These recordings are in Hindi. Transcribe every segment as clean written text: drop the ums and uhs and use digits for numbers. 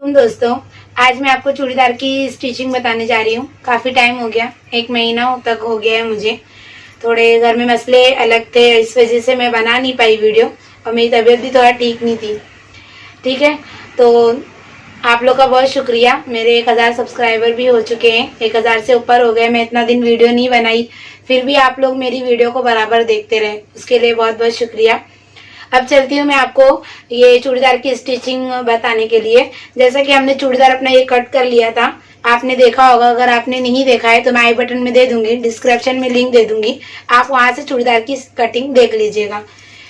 दोस्तों, आज मैं आपको चूड़ीदार की स्टिचिंग बताने जा रही हूँ। काफ़ी टाइम हो गया, 1 महीना तक हो गया है मुझे। थोड़े घर में मसले अलग थे, इस वजह से मैं बना नहीं पाई वीडियो, और मेरी तबीयत भी थोड़ा ठीक नहीं थी। ठीक है, तो आप लोग का बहुत शुक्रिया। मेरे 1000 सब्सक्राइबर भी हो चुके हैं, 1000 से ऊपर हो गए। मैं इतना दिन वीडियो नहीं बनाई, फिर भी आप लोग मेरी वीडियो को बराबर देखते रहे, उसके लिए बहुत बहुत शुक्रिया। अब चलती हूँ मैं आपको ये चूड़ीदार की स्टिचिंग बताने के लिए। जैसा कि हमने चूड़ीदार अपना ये कट कर लिया था, आपने देखा होगा। अगर आपने नहीं देखा है तो मैं आई बटन में दे दूंगी, डिस्क्रिप्शन में लिंक दे दूंगी, आप वहां से चूड़ीदार की कटिंग देख लीजिएगा।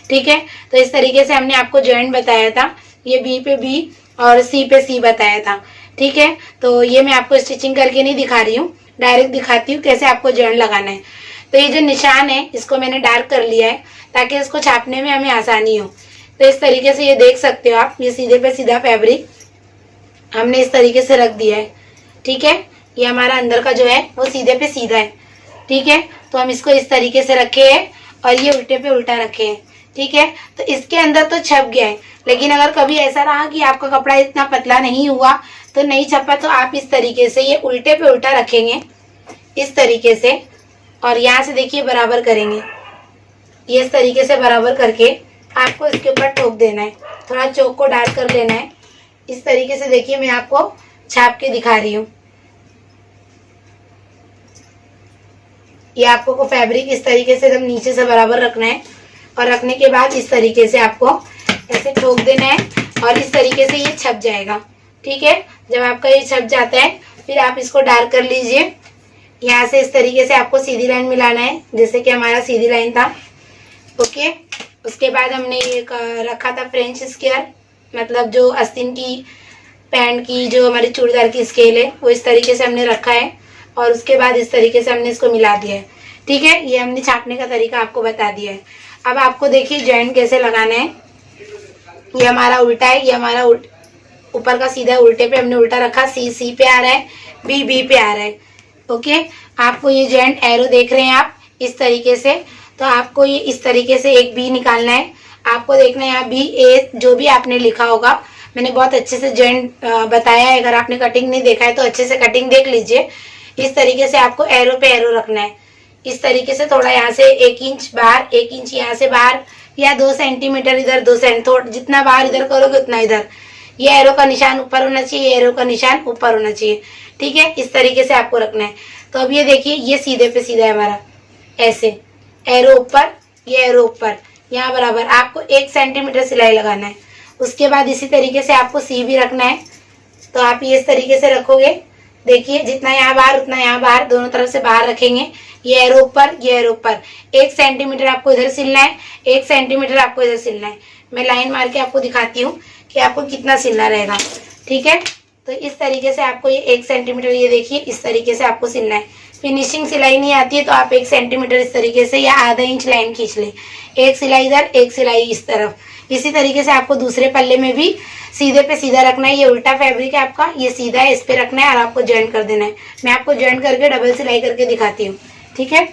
ठीक है, तो इस तरीके से हमने आपको जॉइंट बताया था, ये बी पे बी और सी पे सी बताया था। ठीक है, तो ये मैं आपको स्टिचिंग करके नहीं दिखा रही हूँ, डायरेक्ट दिखाती हूँ कैसे आपको जॉइंट लगाना है। तो ये जो निशान है इसको मैंने डार्क कर लिया है ताकि इसको छापने में हमें आसानी हो। तो इस तरीके से ये देख सकते हो आप, ये सीधे पे सीधा फैब्रिक हमने इस तरीके से रख दिया है। ठीक है, ये हमारा अंदर का जो है वो सीधे पे सीधा है। ठीक है, तो हम इसको इस तरीके से रखे हैं और ये उल्टे पे उल्टा रखे हैं। ठीक है, तो इसके अंदर तो छप गया है, लेकिन अगर कभी ऐसा रहा कि आपका कपड़ा इतना पतला नहीं हुआ तो नहीं छपा, तो आप इस तरीके से ये उल्टे पे उल्टा रखेंगे इस तरीके से, और यहाँ से देखिए बराबर करेंगे। ये इस तरीके से बराबर करके आपको इसके ऊपर ठोक देना है, थोड़ा चौक को डार्क कर लेना है। इस तरीके से देखिए मैं आपको छाप के दिखा रही हूँ। ये आपको फैब्रिक इस तरीके से एकदम नीचे से बराबर रखना है, और रखने के बाद इस तरीके से आपको ऐसे ठोक देना है और इस तरीके से ये छप जाएगा। ठीक है, जब आपका ये छप जाता है फिर आप इसको डार्क कर लीजिए। यहाँ से इस तरीके से आपको सीधी लाइन मिलाना है, जैसे कि हमारा सीधी लाइन था। ओके, उसके बाद हमने ये रखा था फ्रेंच स्क्वायर, मतलब जो आस्तीन की पैंट की जो हमारी चूड़ीदार की स्केल है वो इस तरीके से हमने रखा है, और उसके बाद इस तरीके से हमने इसको मिला दिया है। ठीक है, ये हमने छापने का तरीका आपको बता दिया है। अब आपको देखिए जॉइंट कैसे लगाना है। ये हमारा उल्टा है, ये हमारा ऊपर का सीधा उल्टे पे हमने उल्टा रखा, सी सी पे आ रहा है, बी बी पे आ रहा है। ओके, आपको ये जॉइंट एरो देख रहे हैं आप इस तरीके से, तो आपको ये इस तरीके से एक बी निकालना है। आपको देखना है यहाँ बी ए जो भी आपने लिखा होगा, मैंने बहुत अच्छे से जॉइंट बताया है। अगर आपने कटिंग नहीं देखा है तो अच्छे से कटिंग देख लीजिए। इस तरीके से आपको एरो पे एरो रखना है, इस तरीके से थोड़ा यहाँ से 1 इंच बाहर, 1 इंच यहाँ से बाहर, या 2 सेंटीमीटर इधर, 2 सेंटीमीटर, जितना बाहर इधर करोगे उतना इधर। ये एरो का निशान ऊपर होना चाहिए, एरो का निशान ऊपर होना चाहिए। ठीक है, इस तरीके से आपको रखना है। तो अब ये देखिए ये सीधे पे सीधा है हमारा, ऐसे एरो ऊपर, ये एरो ऊपर, यहाँ बराबर। आपको 1 सेंटीमीटर सिलाई लगाना है। उसके बाद इसी तरीके से आपको सी भी रखना है, तो आप ये इस तरीके से रखोगे। देखिए जितना यहाँ बाहर उतना यहाँ बाहर, दोनों तरफ से बाहर रखेंगे। ये एरो ऊपर, ये एरो ऊपर। 1 सेंटीमीटर आपको इधर सिलना है, 1 सेंटीमीटर आपको इधर सिलना है। मैं लाइन मार के आपको दिखाती हूँ कि आपको कितना सिलना रहेगा। ठीक है, तो इस तरीके से आपको ये 1 सेंटीमीटर, ये देखिए इस तरीके से आपको सिलना है। फिनिशिंग सिलाई नहीं आती है तो आप 1 सेंटीमीटर इस तरीके से या आधा इंच लाइन खींच लें। एक सिलाई इधर, एक सिलाई इस तरफ। इसी तरीके से आपको दूसरे पल्ले में भी सीधे पे सीधा रखना है। ये उल्टा फैब्रिक है आपका, ये सीधा है, इस पे रखना है और आपको जॉइंट कर देना है। मैं आपको जॉइंट करके डबल सिलाई करके दिखाती हूँ। ठीक है,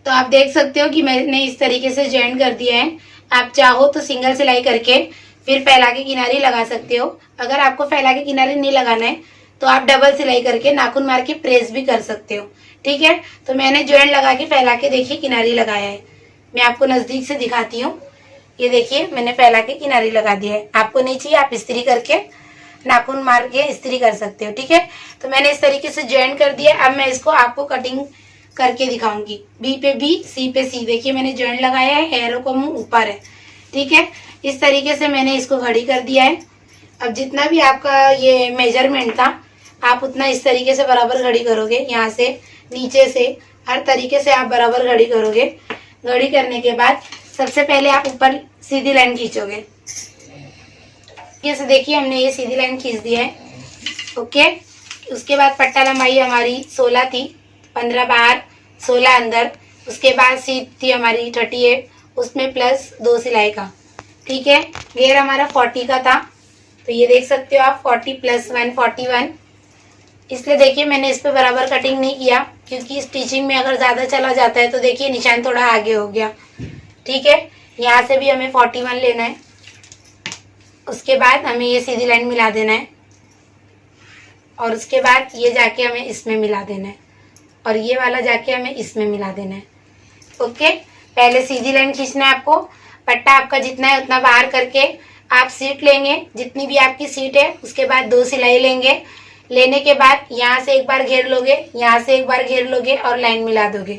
तो आप देख सकते हो कि मैंने इस तरीके से जॉइंट कर दिया है। आप चाहो तो सिंगल सिलाई करके फिर फैला के किनारे लगा सकते हो। अगर आपको फैला के किनारे नहीं लगाना है तो आप डबल सिलाई करके नाखून मार के प्रेस भी कर सकते हो। ठीक है, तो मैंने जॉइंट लगा के फैला के देखिए किनारे लगाया है। मैं आपको नजदीक से दिखाती हूँ। ये देखिए मैंने फैला के किनारे लगा दिया है। आपको नहीं चाहिए आप इस्त्री करके नाखून मार के इस्त्री कर सकते हो। ठीक है, तो मैंने इस तरीके से जॉइंट कर दिया। अब मैं इसको आपको कटिंग करके दिखाऊंगी। बी पे बी, सी पे सी। देखिए मैंने जॉइंट लगाया है, एरो का मुंह ऊपर है। ठीक है, इस तरीके से मैंने इसको घड़ी कर दिया है। अब जितना भी आपका ये मेजरमेंट था आप उतना इस तरीके से बराबर घड़ी करोगे। यहाँ से नीचे से हर तरीके से आप बराबर घड़ी करोगे। घड़ी करने के बाद सबसे पहले आप ऊपर सीधी लाइन खींचोगे। जैसे देखिए हमने ये सीधी लाइन खींच दी है। ओके, उसके बाद पट्टा लंबाई हमारी 16 थी, 15 बाहर, 16 अंदर। उसके बाद सीध थी हमारी 38, उसमें प्लस 2 सिलाई का। ठीक है, घेर हमारा 40 का था, तो ये देख सकते हो आप 40 + 1 41। इसलिए देखिए मैंने इस पे बराबर कटिंग नहीं किया, क्योंकि स्टिचिंग में अगर ज़्यादा चला जाता है तो देखिए निशान थोड़ा आगे हो गया। ठीक है, यहाँ से भी हमें 41 लेना है। उसके बाद हमें ये सीधी लाइन मिला देना है। और उसके बाद ये जाके हमें इसमें मिला देना है और ये वाला जाके हमें इसमें मिला देना है। ओके, पहले सीधी लाइन खींचना है आपको। पट्टा आपका जितना है उतना बाहर करके आप सीट लेंगे, जितनी भी आपकी सीट है। उसके बाद 2 सिलाई लेंगे। लेने के बाद यहाँ से एक बार घेर लोगे, यहाँ से एक बार घेर लोगे और लाइन मिला दोगे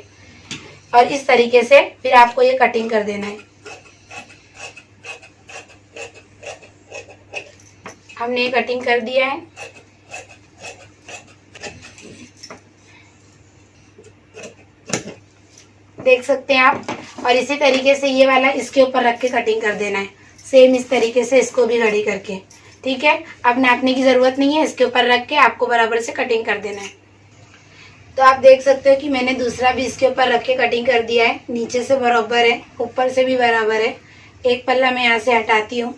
और इस तरीके से फिर आपको ये कटिंग कर देना है। हमने ये कटिंग कर दिया है। देख सकते हैं आप। और इसी तरीके से ये वाला इसके ऊपर रख के कटिंग कर देना है, सेम इस तरीके से इसको भी घड़ी करके। ठीक है, अब नापने की ज़रूरत नहीं है, इसके ऊपर रख के आपको बराबर से कटिंग कर देना है। तो आप देख सकते हो कि मैंने दूसरा भी इसके ऊपर रख के कटिंग कर दिया है। नीचे से बराबर है, ऊपर से भी बराबर है। एक पल्ला मैं यहाँ से हटाती हूँ।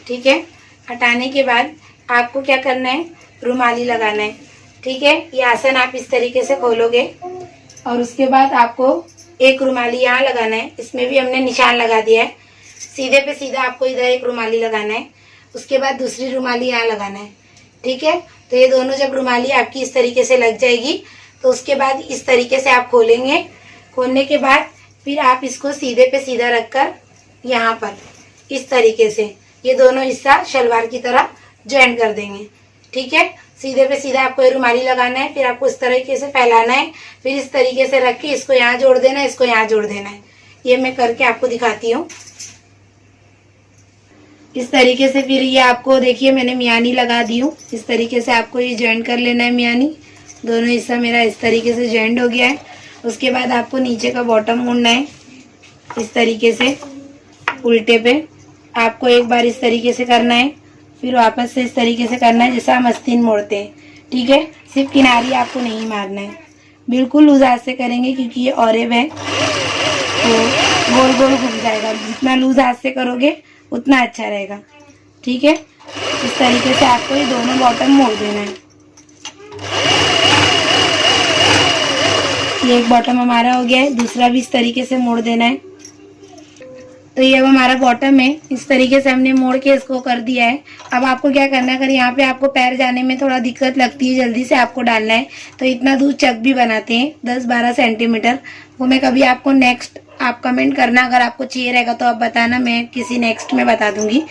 ठीक है, हटाने के बाद आपको क्या करना है, रुमाली लगाना है। ठीक है, ये आसन आप इस तरीके से खोलोगे और उसके बाद आपको एक रुमाली यहाँ लगाना है। इसमें भी हमने निशान लगा दिया है। सीधे पे सीधा आपको इधर एक रुमाली लगाना है, उसके बाद दूसरी रुमाली यहाँ लगाना है। ठीक है, तो ये दोनों जब रुमाली आपकी इस तरीके से लग जाएगी तो उसके बाद इस तरीके से आप खोलेंगे। खोलने के बाद फिर आप इसको सीधे पे सीधा रखकर यहाँ पर इस तरीके से ये दोनों हिस्सा शलवार की तरह ज्वाइन कर देंगे। ठीक है, सीधे पे सीधा आपको ये रुमाली लगाना है, फिर आपको इस तरीके से फैलाना है, फिर इस तरीके से रख के इसको यहाँ जोड़ देना है, इसको यहाँ जोड़ देना है। ये मैं करके आपको दिखाती हूँ। इस तरीके से फिर ये आपको देखिए मैंने मियानी लगा दी हूँ। इस तरीके से आपको ये ज्वाइंट कर लेना है मियानी। दोनों हिस्सा मेरा इस तरीके से ज्वाइंट हो गया है। उसके बाद आपको नीचे का बॉटम मोड़ना है इस तरीके से उल्टे पे। आपको एक बार इस तरीके से करना है, फिर वापस से इस तरीके से करना है जैसा हम आस्तीन मोड़ते हैं। ठीक है, सिर्फ किनारी आपको नहीं मारना है, बिल्कुल लूज हाथ से करेंगे क्योंकि ये ऑरेब है तो गोल गोल घूम जाएगा। जितना लूज हाथ से करोगे उतना अच्छा रहेगा। ठीक है, इस तरीके से आपको ये दोनों बॉटम मोड़ देना है। ये एक बॉटम हमारा हो गया है, दूसरा भी इस तरीके से मोड़ देना है। तो ये अब हमारा बॉटम है, इस तरीके से हमने मोड़ के इसको कर दिया है। अब आपको क्या करना है, अगर यहाँ पे आपको पैर जाने में थोड़ा दिक्कत लगती है, जल्दी से आपको डालना है तो इतना दूर चक भी बनाते हैं 10-12 सेंटीमीटर। वो मैं कभी आपको नेक्स्ट आप कमेंट करना, अगर आपको चाहिए रहेगा तो आप बताना, मैं किसी नेक्स्ट में बता दूंगी।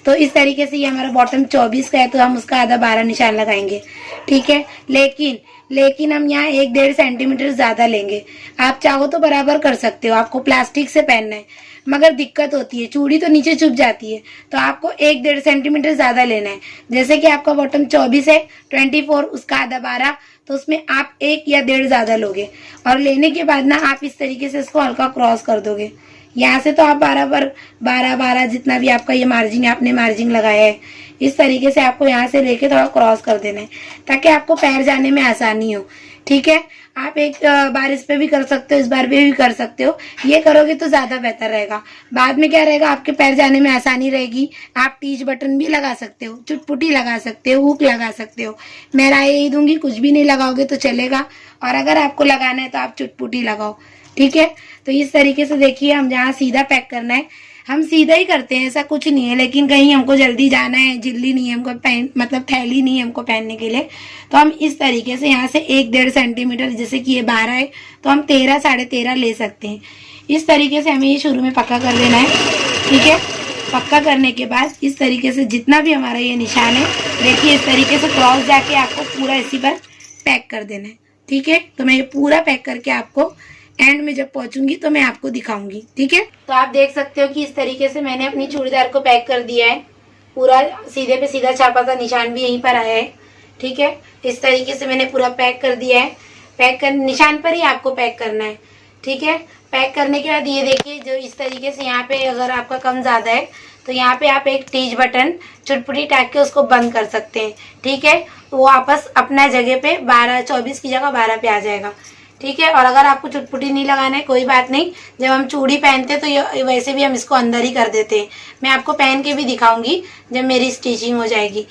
तो इस तरीके से ये हमारा बॉटम 24 का है तो हम उसका आधा 12 निशान लगाएंगे। ठीक है, लेकिन हम यहाँ 1-1.5 सेंटीमीटर ज्यादा लेंगे। आप चाहो तो बराबर कर सकते हो, आपको प्लास्टिक से पहनना है मगर दिक्कत होती है, चूड़ी तो नीचे चुभ जाती है, तो आपको 1-1.5 सेंटीमीटर ज्यादा लेना है। जैसे कि आपका बॉटम 24 है, 24 उसका आधा 12, तो उसमें आप 1 या 1.5 ज्यादा लोगे। और लेने के बाद ना आप इस तरीके से इसको हल्का क्रॉस कर दोगे। यहाँ से तो आप बराबर 12 जितना भी आपका ये मार्जिन आपने मार्जिन लगाया है, इस तरीके से आपको यहाँ से लेके थोड़ा क्रॉस कर देना है ताकि आपको पैर जाने में आसानी हो। ठीक है, आप एक बार इस पे भी कर सकते हो, इस बार भी कर सकते हो। ये करोगे तो ज्यादा बेहतर रहेगा। बाद में क्या रहेगा, आपके पैर जाने में आसानी रहेगी। आप टीच बटन भी लगा सकते हो, चुटपुटी लगा सकते हो, हुक लगा सकते हो। मैं राय यही दूंगी, कुछ भी नहीं लगाओगे तो चलेगा, और अगर आपको लगाना है तो आप चुटपुटी लगाओ। ठीक है, तो इस तरीके से देखिए, हम जहाँ सीधा पैक करना है हम सीधा ही करते हैं, ऐसा कुछ नहीं है। लेकिन कहीं हमको जल्दी जाना है, जिल्ली नहीं है हमको मतलब थैली नहीं है हमको पहनने के लिए, तो हम इस तरीके से यहाँ से 1-1.5 सेंटीमीटर, जैसे कि ये 12 है तो हम 13 साढ़े 13 ले सकते हैं। इस तरीके से हमें ये शुरू में पक्का कर लेना है। ठीक है, पक्का करने के बाद इस तरीके से जितना भी हमारा ये निशान है, देखिए इस तरीके से क्रॉस जाके आपको पूरा इसी पर पैक कर देना है। ठीक है, तो मैं ये पूरा पैक करके आपको एंड में जब पहुंचूंगी तो मैं आपको दिखाऊंगी। ठीक है, तो आप देख सकते हो कि इस तरीके से मैंने अपनी चूड़ीदार को पैक कर दिया है। पूरा सीधे पे सीधा छापा था, निशान भी यहीं पर आया है। ठीक है, इस तरीके से मैंने पूरा पैक कर दिया है। पैक कर निशान पर ही आपको पैक करना है। ठीक है, पैक करने के बाद ये देखिए, जो इस तरीके से यहाँ पे अगर आपका कम ज्यादा है तो यहाँ पे आप एक टीच बटन चुटपुटी टाक के उसको बंद कर सकते हैं। ठीक है, तो वो वापस अपना जगह पे 24 की जगह 12 पे आ जाएगा। ठीक है, और अगर आपको चुटपुटी नहीं लगाना है कोई बात नहीं, जब हम चूड़ी पहनते हैं तो ये वैसे भी हम इसको अंदर ही कर देते हैं। मैं आपको पहन के भी दिखाऊंगी जब मेरी स्टिचिंग हो जाएगी।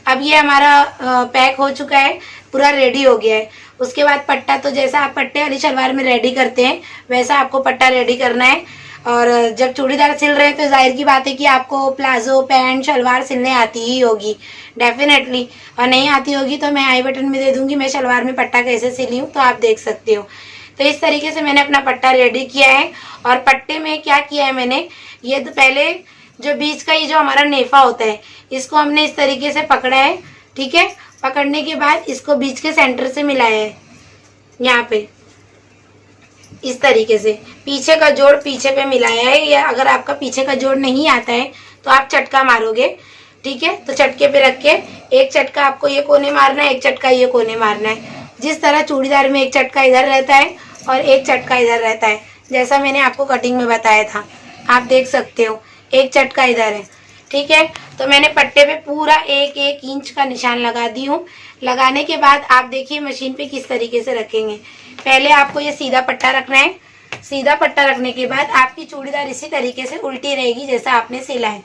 अब ये हमारा पैक हो चुका है, पूरा रेडी हो गया है। उसके बाद पट्टा, तो जैसा आप पट्टे वाली शलवार में रेडी करते हैं वैसा आपको पट्टा रेडी करना है। और जब चूड़ीदार सिल रहे हैं तो जाहिर की बात है कि आपको प्लाजो पैंट शलवार सिलने आती ही होगी डेफिनेटली, और नहीं आती होगी तो मैं आई बटन में दे दूंगी मैं शलवार में पट्टा कैसे सिली हूँ, तो आप देख सकते हो। तो इस तरीके से मैंने अपना पट्टा रेडी किया है। और पट्टे में क्या किया है मैंने, ये तो पहले जो बीच का ये जो हमारा नेफा होता है इसको हमने इस तरीके से पकड़ा है, ठीक है। पकड़ने के बाद इसको बीच के सेंटर से मिलाया है यहाँ पे इस तरीके से, पीछे का जोड़ पीछे पे मिलाया है। या अगर आपका पीछे का जोड़ नहीं आता है तो आप चटका मारोगे, ठीक है। तो चटके पे रख के एक चटका आपको ये कोने मारना है, एक चटका ये कोने मारना है। जिस तरह चूड़ीदार में एक चटका इधर रहता है और एक चटका इधर रहता है, जैसा मैंने आपको कटिंग में बताया था, आप देख सकते हो एक चटका इधर है, ठीक है। तो मैंने पट्टे पे पूरा 1-1 इंच का निशान लगा दी हूँ। लगाने के बाद आप देखिए मशीन पे किस तरीके से रखेंगे। पहले आपको ये सीधा पट्टा रखना है। सीधा पट्टा रखने के बाद आपकी चूड़ीदार इसी तरीके से उल्टी रहेगी जैसा आपने सिला है,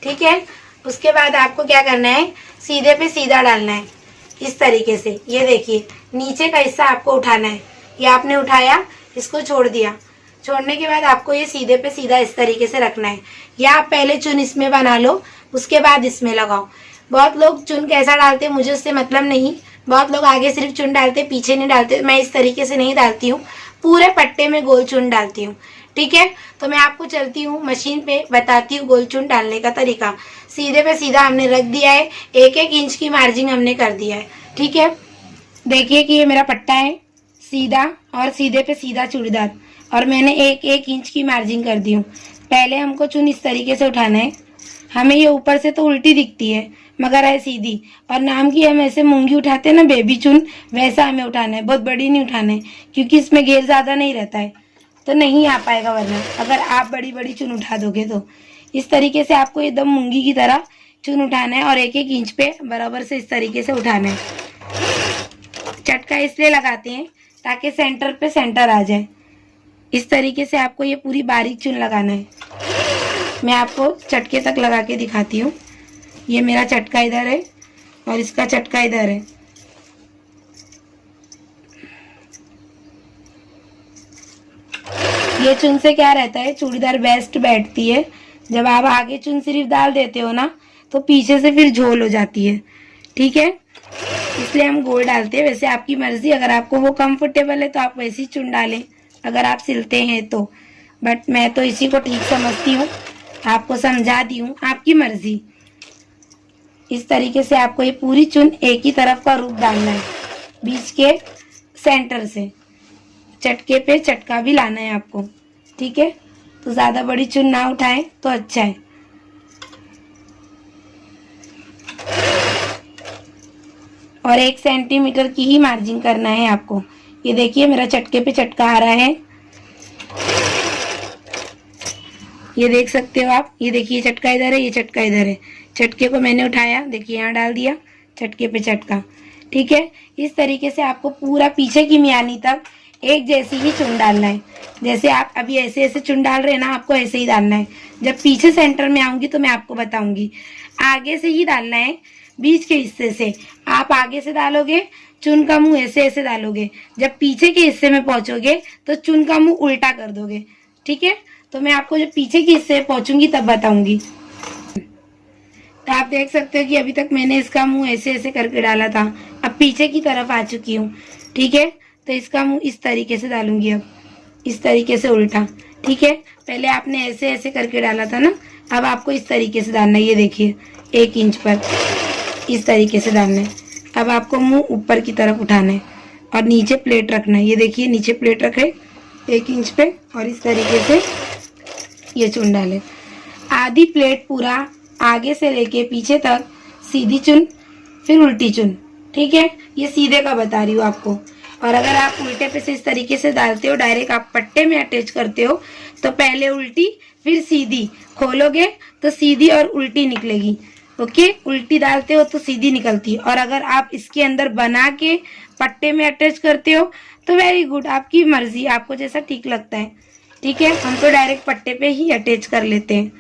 ठीक है। उसके बाद आपको क्या करना है, सीधे पे सीधा डालना है इस तरीके से। ये देखिए नीचे का हिस्सा आपको उठाना है, ये आपने उठाया, इसको छोड़ दिया। छोड़ने के बाद आपको ये सीधे पे सीधा इस तरीके से रखना है। या आप पहले चुन इसमें बना लो, उसके बाद इसमें लगाओ। बहुत लोग चुन कैसा डालते हैं मुझे उससे मतलब नहीं, बहुत लोग आगे सिर्फ चुन डालते पीछे नहीं डालते। मैं इस तरीके से नहीं डालती हूँ, पूरे पट्टे में गोल चुन डालती हूँ, ठीक है। तो मैं आपको चलती हूँ मशीन पे बताती हूँ गोल चुन डालने का तरीका। सीधे पे सीधा हमने रख दिया है, 1-1 इंच की मार्जिंग हमने कर दिया है, ठीक है। देखिए कि ये मेरा पट्टा है सीधा और सीधे पे सीधा चूड़ीदार, और मैंने 1-1 इंच की मार्जिंग कर दी हूँ। पहले हमको चुन इस तरीके से उठाना है। हमें ये ऊपर से तो उल्टी दिखती है मगर है सीधी, और नाम की हम ऐसे मूंगी उठाते हैं ना बेबी चुन, वैसा हमें उठाना है। बहुत बड़ी नहीं उठाना है क्योंकि इसमें घेर ज़्यादा नहीं रहता है तो नहीं आ पाएगा, वरना अगर आप बड़ी बड़ी चुन उठा दोगे तो। इस तरीके से आपको एकदम मूंगी की तरह चुन उठाना है और 1-1 इंच पे बराबर से इस तरीके से उठाना है। चटका इसलिए लगाते हैं ताकि सेंटर पे सेंटर आ जाए। इस तरीके से आपको ये पूरी बारीक चुन लगाना है। मैं आपको चटके तक लगा के दिखाती हूँ। ये मेरा चटका इधर है और इसका चटका इधर है। ये चुन से क्या रहता है, चूड़ीदार बेस्ट बैठती है। जब आप आगे चुन सिर्फ डाल देते हो ना तो पीछे से फिर झोल हो जाती है, ठीक है। इसलिए हम गोल डालते हैं। वैसे आपकी मर्जी, अगर आपको वो कंफर्टेबल है तो आप वैसी चुन डालें अगर आप सिलते हैं तो, बट मैं तो इसी को ठीक समझती हूँ, आपको समझा दी हूँ, आपकी मर्जी। इस तरीके से आपको ये पूरी चुन एक ही तरफ का रूप डालना है, बीच के सेंटर से। चटके पे चटका भी लाना है आपको, ठीक है। तो ज़्यादा बड़ी चुन ना उठाएं तो अच्छा है। और 1 सेंटीमीटर की ही मार्जिन करना है आपको। ये देखिए मेरा चटके पे चटका आ रहा है, ये देख सकते हो आप। ये देखिए चटका इधर है, ये चटका इधर है। चटके को मैंने उठाया, देखिए यहाँ डाल दिया, चटके पे चटका, ठीक है। इस तरीके से आपको पूरा पीछे की मियानी तक एक जैसी ही चुन डालना है। जैसे आप अभी ऐसे ऐसे चुन डाल रहे हैं ना, आपको ऐसे ही डालना है। जब पीछे सेंटर में आऊंगी तो मैं आपको बताऊंगी। आगे से ही डालना है, बीच के हिस्से से। आप आगे से डालोगे, चुन का मुंह ऐसे ऐसे डालोगे। जब पीछे के हिस्से में पहुंचोगे तो चुन का मुंह उल्टा कर दोगे, ठीक है। तो मैं आपको जब पीछे के हिस्से पहुंचूंगी तब बताऊंगी। तो आप देख सकते हो कि अभी तक मैंने इसका मुंह ऐसे ऐसे करके डाला था, अब पीछे की तरफ आ चुकी हूँ, ठीक है। तो इसका मुंह इस तरीके से डालूंगी, अब इस तरीके से उल्टा, ठीक है। पहले आपने ऐसे ऐसे करके डाला था ना, अब आपको इस तरीके से डालना है। ये देखिए 1 इंच पर इस तरीके से डालना है। अब आपको मुंह ऊपर की तरफ उठाना है और नीचे प्लेट रखना है। ये देखिए नीचे प्लेट रखे 1 इंच पे और इस तरीके से ये चुन डाले। आधी प्लेट पूरा आगे से लेके पीछे तक सीधी चुन, फिर उल्टी चुन, ठीक है। ये सीधे का बता रही हूँ आपको। और अगर आप उल्टे पे से इस तरीके से डालते हो, डायरेक्ट आप पट्टे में अटैच करते हो, तो पहले उल्टी फिर सीधी खोलोगे तो सीधी और उल्टी निकलेगी, ओके। उल्टी डालते हो तो सीधी निकलती है। और अगर आप इसके अंदर बना के पट्टे में अटैच करते हो तो वेरी गुड, आपकी मर्जी, आपको जैसा ठीक लगता है, ठीक है। हम तो डायरेक्ट पट्टे पे ही अटैच कर लेते हैं।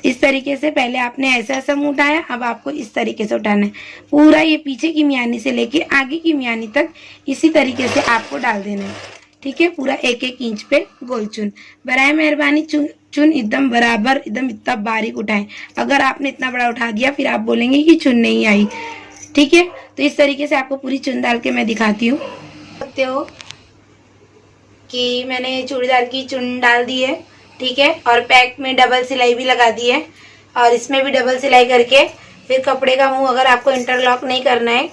इस तरीके से पहले आपने ऐसा ऐसा मुंह उठाया, अब आपको इस तरीके से उठाना है। पूरा ये पीछे की मियानी से लेके आगे की मियानी तक इसी तरीके से आपको डाल देना है, ठीक है, पूरा 1-1 इंच पे गोल चुन। बराए मेहरबानी चुन एकदम बराबर, एकदम इतना बारीक उठाएं। अगर आपने इतना बड़ा उठा दिया फिर आप बोलेंगे कि चुन नहीं आई। ठीक है, तो इस तरीके से आपको पूरी चुन डाल के मैं दिखाती हूँ। सकते हो कि मैंने चूड़ीदार की चुन डाल दी है। ठीक है, और बैक में डबल सिलाई भी लगा दी है और इसमें भी डबल सिलाई करके फिर कपड़े का मुंह अगर आपको इंटरलॉक नहीं करना है,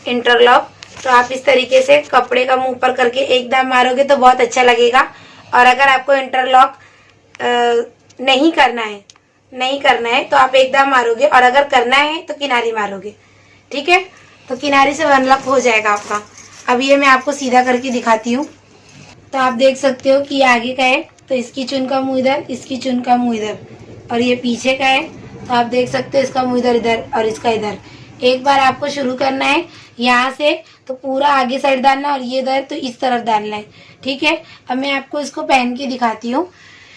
इंटरलॉक, तो आप इस तरीके से कपड़े का मुंह ऊपर करके एक दाब मारोगे तो बहुत अच्छा लगेगा। और अगर आपको इंटरलॉक नहीं करना है तो आप एक दाब मारोगे, और अगर करना है तो किनारी मारोगे। ठीक है, तो किनारी से अनलॉक हो जाएगा आपका। अब ये मैं आपको सीधा करके दिखाती हूँ। तो आप देख सकते हो कि ये आगे का है तो इसकी चुन का मुंह इधर, इसकी चुन का मुंह इधर, और ये पीछे का है तो आप देख सकते हो इसका मुंह इधर और इसका इधर। एक बार आपको शुरू करना है यहाँ से तो पूरा आगे साइड डालना और ये इधर तो इस तरफ डालना है। ठीक है, अब मैं आपको इसको पहन के दिखाती हूँ।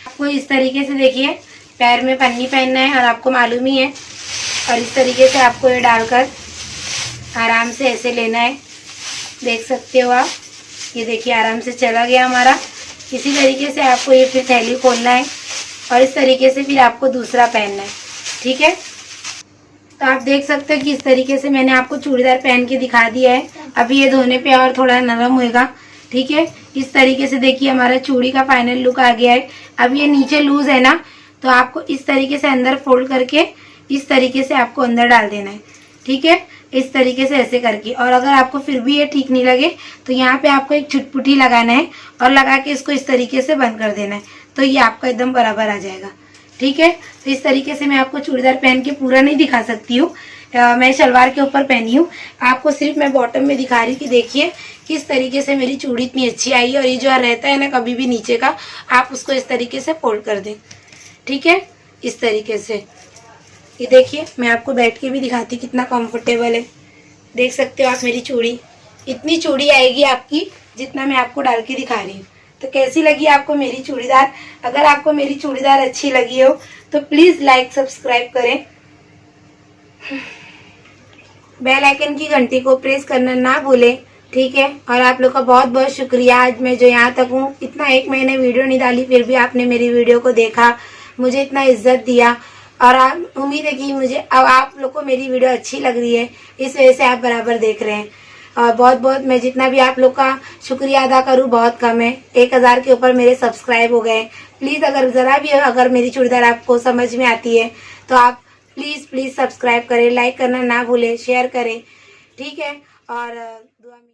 आपको इस तरीके से देखिए पैर में पन्नी पहनना है और आपको मालूम ही है, और इस तरीके से आपको ये डालकर आराम से ऐसे लेना है। देख सकते हो आप, ये देखिए आराम से चला गया हमारा। इसी तरीके से आपको ये फिर थैली खोलना है और इस तरीके से फिर आपको दूसरा पहनना है। ठीक है, तो आप देख सकते हो कि इस तरीके से मैंने आपको चूड़ीदार पहन के दिखा दिया है। अभी ये धोने पे और थोड़ा नरम होएगा। ठीक है, इस तरीके से देखिए हमारा चूड़ी का फाइनल लुक आ गया है। अब ये नीचे लूज है ना, तो आपको इस तरीके से अंदर फोल्ड करके इस तरीके से आपको अंदर डाल देना है। ठीक है, इस तरीके से ऐसे करके, और अगर आपको फिर भी ये ठीक नहीं लगे तो यहाँ पे आपको एक चुटपुटी लगाना है और लगा के इसको इस तरीके से बंद कर देना है, तो ये आपका एकदम बराबर आ जाएगा। ठीक है, तो इस तरीके से मैं आपको चूड़ीदार पहन के पूरा नहीं दिखा सकती हूँ, मैं शलवार के ऊपर पहनी हूँ। आपको सिर्फ मैं बॉटम में दिखा रही कि देखिए किस तरीके से मेरी चूड़ी इतनी अच्छी आई है। और ये जो रहता है ना कभी भी नीचे का, आप उसको इस तरीके से फोल्ड कर दें। ठीक है, इस तरीके से ये देखिए मैं आपको बैठ के भी दिखाती कितना कंफर्टेबल है। देख सकते हो आप मेरी चूड़ी, इतनी चूड़ी आएगी आपकी जितना मैं आपको डाल के दिखा रही हूँ। तो कैसी लगी आपको मेरी चूड़ीदार? अगर आपको मेरी चूड़ीदार अच्छी लगी हो तो प्लीज़ लाइक सब्सक्राइब करें, बेल आइकन की घंटी को प्रेस करना ना भूलें। ठीक है, और आप लोग का बहुत बहुत शुक्रिया। आज मैं जो यहाँ तक हूँ, इतना 1 महीने वीडियो नहीं डाली फिर भी आपने मेरी वीडियो को देखा, मुझे इतना इज्जत दिया, और उम्मीद है कि मुझे अब आप लोग को मेरी वीडियो अच्छी लग रही है, इस वजह से आप बराबर देख रहे हैं। और बहुत बहुत मैं जितना भी आप लोग का शुक्रिया अदा करूँ बहुत कम है। 1000 के ऊपर मेरे सब्सक्राइब हो गए। प्लीज़ अगर ज़रा भी अगर मेरी चूड़ीदार आपको समझ में आती है तो आप प्लीज़ सब्सक्राइब करें, लाइक करना ना भूलें, शेयर करें। ठीक है, और दुआ में